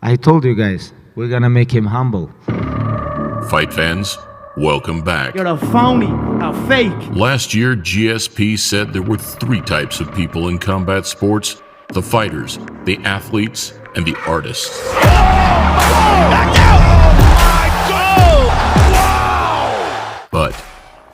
I told you guys, we're gonna make him humble. Fight fans, welcome back. You're a phony, a fake. Last year, GSP said there were three types of people in combat sports: the fighters, the athletes, and the artists. But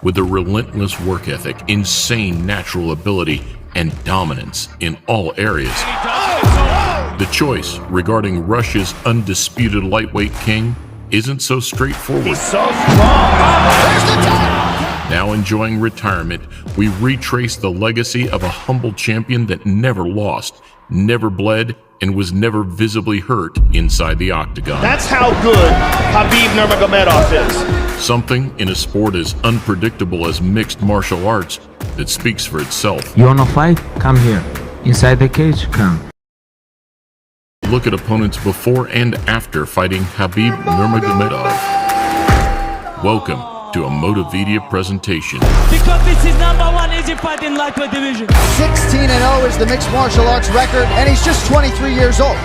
with a relentless work ethic, insane natural ability, and dominance in all areas, the choice regarding Russia's undisputed lightweight king isn't so straightforward. He's so strong. Now enjoying retirement, we retrace the legacy of a humble champion that never lost, never bled, and was never visibly hurt inside the octagon. That's how good Khabib Nurmagomedov is. Something in a sport as unpredictable as mixed martial arts that speaks for itself. You wanna fight? Come here. Inside the cage, come. Look at opponents before and after fighting Khabib Nurmagomedov. Welcome to a Motivedia presentation. Because this is #1 easy fight in lightweight division. 16-0 is the mixed martial arts record, and he's just 23 years old.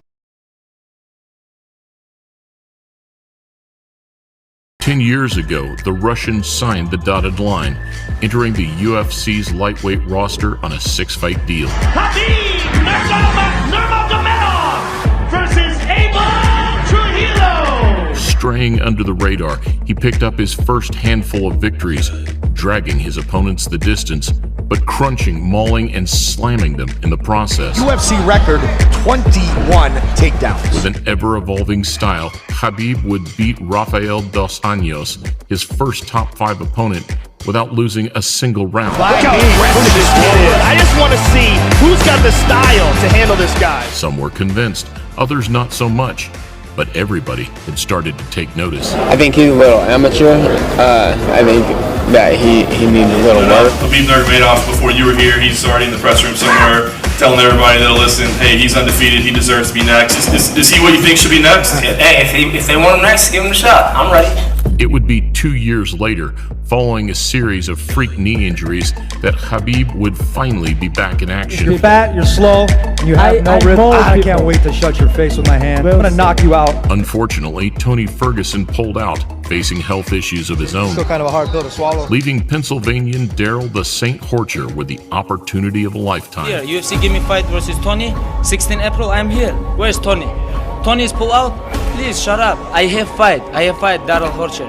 10 years ago, the Russian signed the dotted line, entering the UFC's lightweight roster on a 6-fight deal. Khabib Nurmagomedov versus Trujillo. Straying under the radar, he picked up his first handful of victories, dragging his opponents the distance, but crunching, mauling, and slamming them in the process. UFC record, 21 takedowns. With an ever-evolving style, Khabib would beat Rafael dos Anjos, his first top 5 opponent, without losing a single round. Look how aggressive this kid is. I just want to see who's got the style to handle this guy. Some were convinced, others not so much. But everybody had started to take notice. I think he's a little amateur. I think that he needs a little work. Khabib Nurmagomedov, before you were here, he's already in the press room somewhere telling everybody that'll listen, hey, he's undefeated, he deserves to be next. Is he what you think should be next? Hey, if they want him next, give him a shot. I'm ready. It would be 2 years later, following a series of freak knee injuries, that Khabib would finally be back in action. You're fat, you're slow, and you have no rhythm. I can't wait to shut your face with my hand. I'm gonna knock you out. Unfortunately, Tony Ferguson pulled out, facing health issues of his own, Still kind of a hard pill to swallow. leaving Pennsylvanian Daryl the Saint Horcher with the opportunity of a lifetime. Here, UFC give me fight versus Tony. 16 April, I'm here. Where's Tony? Tony's pull out? Please, shut up. I have fight, Daryl Horcher.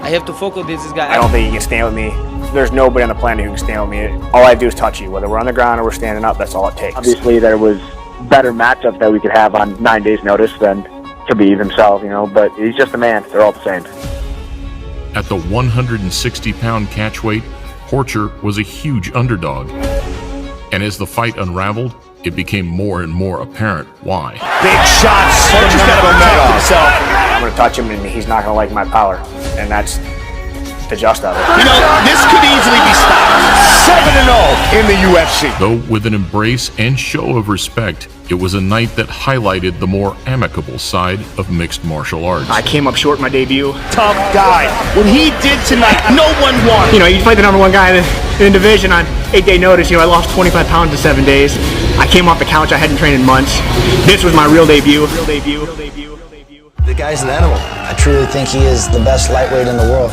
I have to focus this guy. I don't think you can stand with me. There's nobody on the planet who can stand with me. All I do is touch you. Whether we're on the ground or we're standing up, that's all it takes. Obviously, there was better matchups that we could have on 9 days' notice than Khabib himself, but he's just a man. They're all the same. At the 160-pound catchweight, Horcher was a huge underdog. And as the fight unraveled, it became more and more apparent why. Big shots. Horcher's got to protect himself. I'm going to touch him, and he's not going to like my power. And that's the just of it. This could easily be stopped. 7-0 in the UFC. Though with an embrace and show of respect, it was a night that highlighted the more amicable side of mixed martial arts. I came up short in my debut. Tough guy. What he did tonight, no one won. You fight the #1 guy in the division on 8-day notice. I lost 25 pounds in 7 days. I came off the couch. I hadn't trained in months. This was my real debut. The guy's an animal. I truly think he is the best lightweight in the world.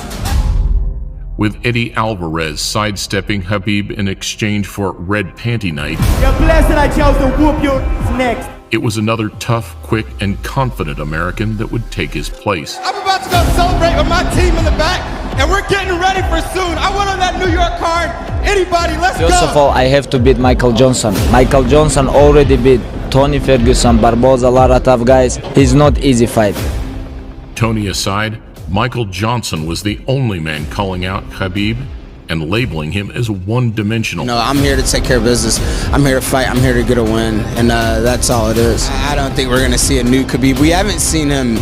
With Eddie Alvarez sidestepping Khabib in exchange for Red Panty Night, You're blessed that I chose to whoop you next. it was another tough, quick, and confident American that would take his place. I'm about to go celebrate with my team in the back, and we're getting ready for soon. I went on that New York card. Anybody, let's go. First of all, I have to beat Michael Johnson. Michael Johnson already beat Tony Ferguson, Barboza, a lot of tough guys. It's not easy fight. Tony aside, Michael Johnson was the only man calling out Khabib and labeling him as one-dimensional. No, I'm here to take care of business. I'm here to fight. I'm here to get a win, and that's all it is. I don't think we're gonna see a new Khabib. We haven't seen him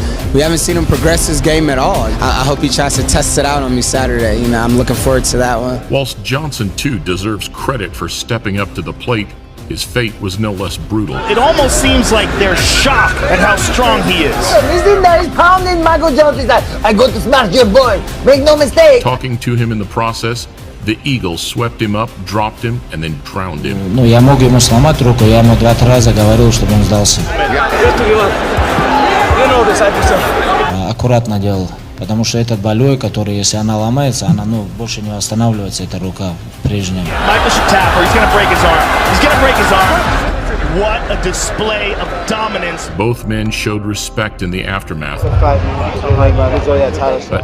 progress his game at all. I hope he tries to test it out on me Saturday. I'm looking forward to that one. Whilst Johnson too deserves credit for stepping up to the plate, his fate was no less brutal. It almost seems like they're shocked at how strong he is. Listen, that is pounding Michael Johnson. I go to smash your boy. Make no mistake. Talking to him in the process, the Eagle swept him up, dropped him, and then drowned him. Я мог ему сломать руку, я ему 2-3 раза говорил, чтобы он сдался. You know this, I deserve. Аккуратно делал, потому что этот болевой, который, если она ломается, она больше не восстанавливается, эта рука прежняя. Michael should tap her. He's gonna break his arm. He's gonna break his arm. What a display of dominance. Both men showed respect in the aftermath. But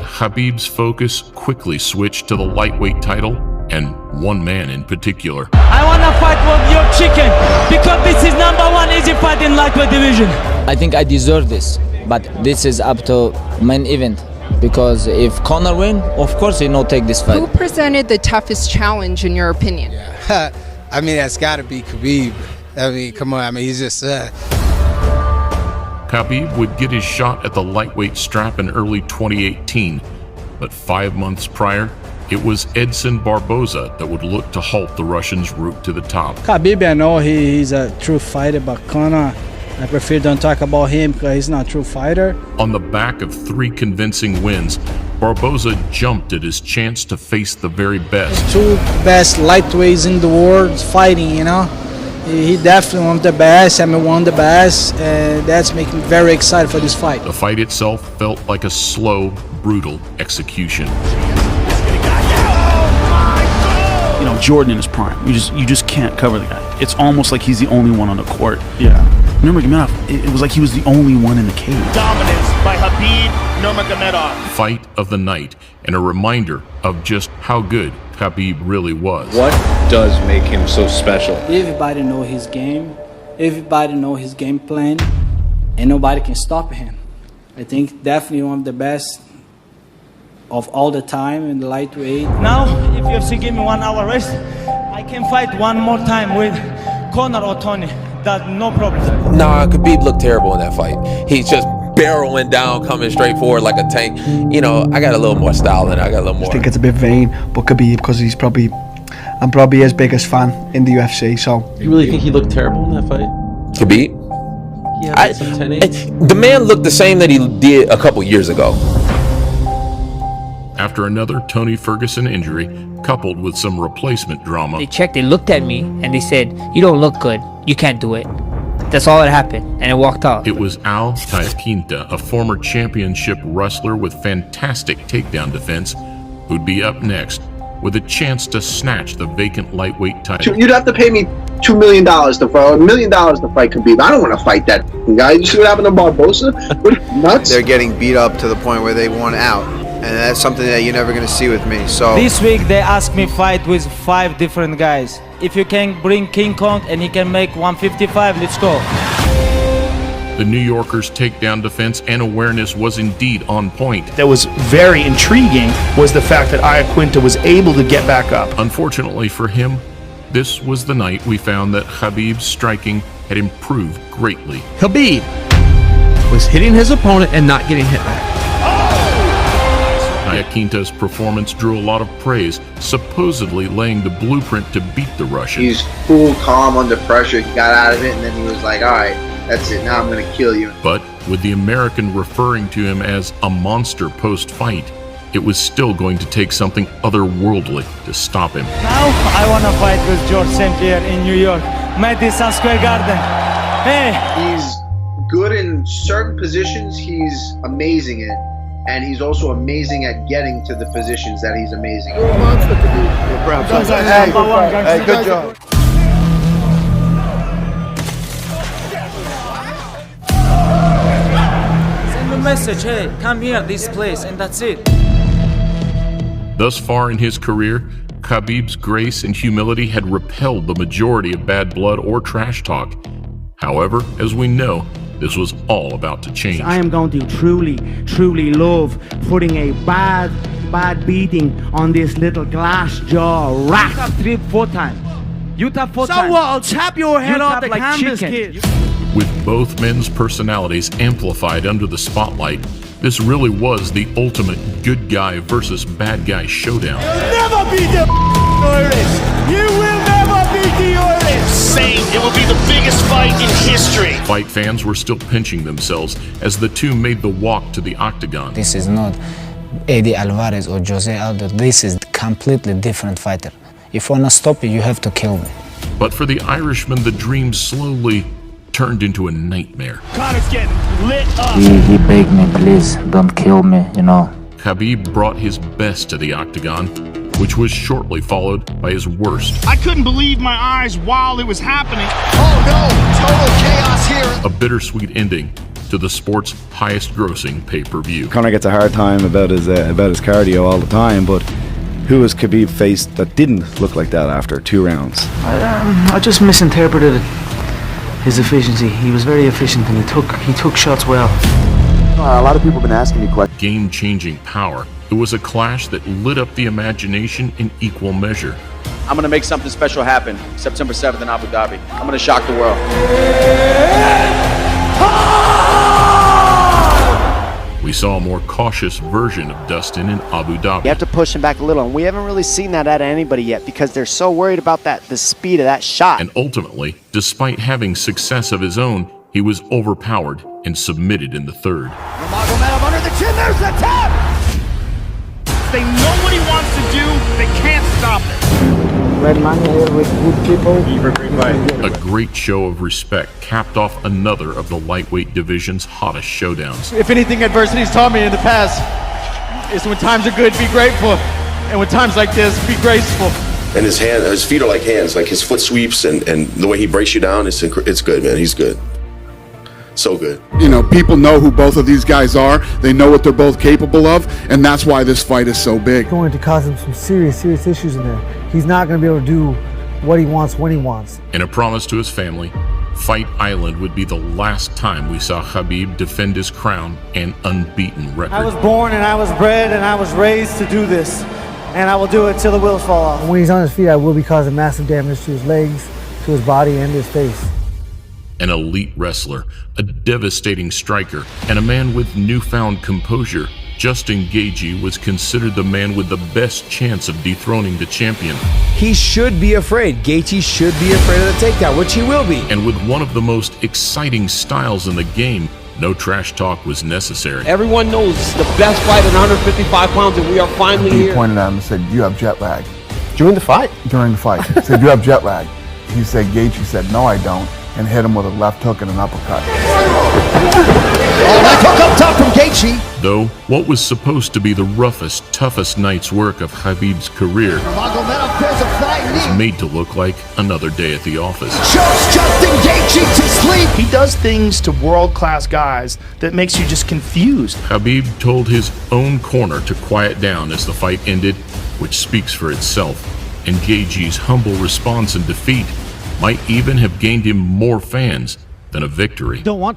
Khabib's focus quickly switched to the lightweight title and one man in particular. I wanna fight with your chicken because this is #1 easy fight in lightweight division. I think I deserve this, but this is up to main event. Because if Conor win, of course he take this fight. Who presented the toughest challenge in your opinion? I mean, that's got to be Khabib. I mean, come on. I mean, he's just. Khabib would get his shot at the lightweight strap in early 2018, but 5 months prior, it was Edson Barboza that would look to halt the Russian's route to the top. Khabib, I know he's a true fighter, but Conor, I prefer don't talk about him because he's not a true fighter. On the back of 3 convincing wins, Barboza jumped at his chance to face the very best. 2 best lightweights in the world fighting, you know. He definitely one of the best, I mean one of the best, and that's making me very excited for this fight. The fight itself felt like a slow, brutal execution. You know, Jordan in his prime, you just can't cover the guy. It's almost like he's the only one on the court. Yeah. Nurmagomedov, it was like he was the only one in the cage. Dominance by Khabib Nurmagomedov. Fight of the night, and a reminder of just how good Khabib really was. What does make him so special? Everybody know his game. Everybody know his game plan. And nobody can stop him. I think definitely one of the best of all the time in the lightweight. Now, if UFC give me 1 hour rest, I can fight one more time with Conor or Tony. That's no problem. Nah, Khabib looked terrible in that fight. He's just barreling down, coming straight forward like a tank. You know, I got a little more style than I got a little more. I think it's a bit vain, but Khabib, because I'm probably his biggest fan in the UFC, so. You really think he looked terrible in that fight? Khabib? Yeah, the man looked the same that he did a couple years ago. After another Tony Ferguson injury, coupled with some replacement drama, They checked, they looked at me, and they said, "You don't look good. You can't do it." That's all that happened, and I walked out. it was Al Iaquinta, a former championship wrestler with fantastic takedown defense, who'd be up next with a chance to snatch the vacant lightweight title. You'd have to pay me $2 million to fight, $1 million to fight Khabib. I don't want to fight that guy. You see what happened to Barboza? What, nuts? They're getting beat up to the point where they want out, and that's something that you're never going to see with me. So This week they asked me fight with 5 different guys. If you can bring King Kong and he can make 155, let's go. The New Yorker's takedown defense and awareness was indeed on point. That was very intriguing was the fact that Iaquinta was able to get back up. Unfortunately for him, this was the night we found that Khabib's striking had improved greatly. Khabib was hitting his opponent and not getting hit back. Iaquinta's performance drew a lot of praise, supposedly laying the blueprint to beat the Russian. He's cool, calm under pressure. He got out of it, and then he was like, all right, that's it. Now I'm going to kill you. But with the American referring to him as a monster post-fight, it was still going to take something otherworldly to stop him. Now I want to fight with George St. Pierre in New York, Madison Square Garden. Hey! He's good in certain positions. He's amazing in. And he's also amazing at getting to the positions that he's amazing in. Hey, good job. Send a message, hey, come here, this place, and that's it. Thus far in his career, Khabib's grace and humility had repelled the majority of bad blood or trash talk. However, as we know, this was all about to change. I am going to truly love putting a bad beating on this little glass jaw rat. You tap 3-4 times. You tap 4 times. So what? I'll tap your head off the like canvas, chicken. kid. With both men's personalities amplified under the spotlight, this really was the ultimate good guy versus bad guy showdown. You'll never beat the Oilers. You will never beat the Oilers. Saying it will be the biggest fight in history. Fight fans were still pinching themselves as the two made the walk to the octagon. This is not Eddie Alvarez or Jose Aldo. This is a completely different fighter. If you want to stop it, you have to kill me. But for the Irishman, the dream slowly turned into a nightmare. Connor's getting lit up. He begged me, please, don't kill me, you know. Khabib brought his best to the octagon, which was shortly followed by his worst. I couldn't believe my eyes while it was happening. Oh no, total chaos here. A bittersweet ending to the sport's highest grossing pay-per-view. Conor gets a hard time about his cardio all the time, but who has Khabib faced that didn't look like that after 2 rounds? I just misinterpreted his efficiency. He was very efficient and he took shots well. A lot of people have been asking me questions. Game-changing power. It was a clash that lit up the imagination in equal measure. I'm going to make something special happen September 7th in Abu Dhabi. I'm going to shock the world. We saw a more cautious version of Dustin in Abu Dhabi. You have to push him back a little, and we haven't really seen that out of anybody yet because they're so worried about the speed of that shot. And ultimately, despite having success of his own, he was overpowered and submitted in the third. Nurmagomedov under the chin, there's the tap! They know what he wants to do, they can't stop it. Red money here with good people. A great show of respect capped off another of the lightweight division's hottest showdowns. If anything adversity's taught me in the past, is when times are good, be grateful. And when times like this, be graceful. And his feet are like hands, like his foot sweeps and the way he breaks you down, it's good, man. He's good. So good. You know, people know who both of these guys are. They know what they're both capable of, and that's why this fight is so big. It's going to cause him some serious issues in there. He's not going to be able to do what he wants when he wants. In a promise to his family, Fight Island would be the last time we saw Khabib defend his crown and unbeaten record. I was born and I was bred and I was raised to do this, and I will do it till the wheels fall off. When he's on his feet, I will be causing massive damage to his legs, to his body, and his face. An elite wrestler, a devastating striker, and a man with newfound composure, Justin Gaethje was considered the man with the best chance of dethroning the champion. He should be afraid. Gaethje should be afraid of the takedown, which he will be. And with one of the most exciting styles in the game, no trash talk was necessary. Everyone knows this is the best fight at 155 pounds, and we are finally He here. pointed at him and said, "You have jet lag." During the fight? During the fight. He said, "You have jet lag." He said, Gaethje said, "No, I don't," and hit him with a left hook and an uppercut. Oh, left hook up top from Gaethje. Though, what was supposed to be the roughest, toughest night's work of Khabib's career Nurmagomedov pairs a flying knee. was made to look like another day at the office. Shows Justin Gaethje to sleep. He does things to world-class guys that makes you just confused. Khabib told his own corner to quiet down as the fight ended, which speaks for itself, and Gaethje's humble response and defeat might even have gained him more fans than a victory. Don't want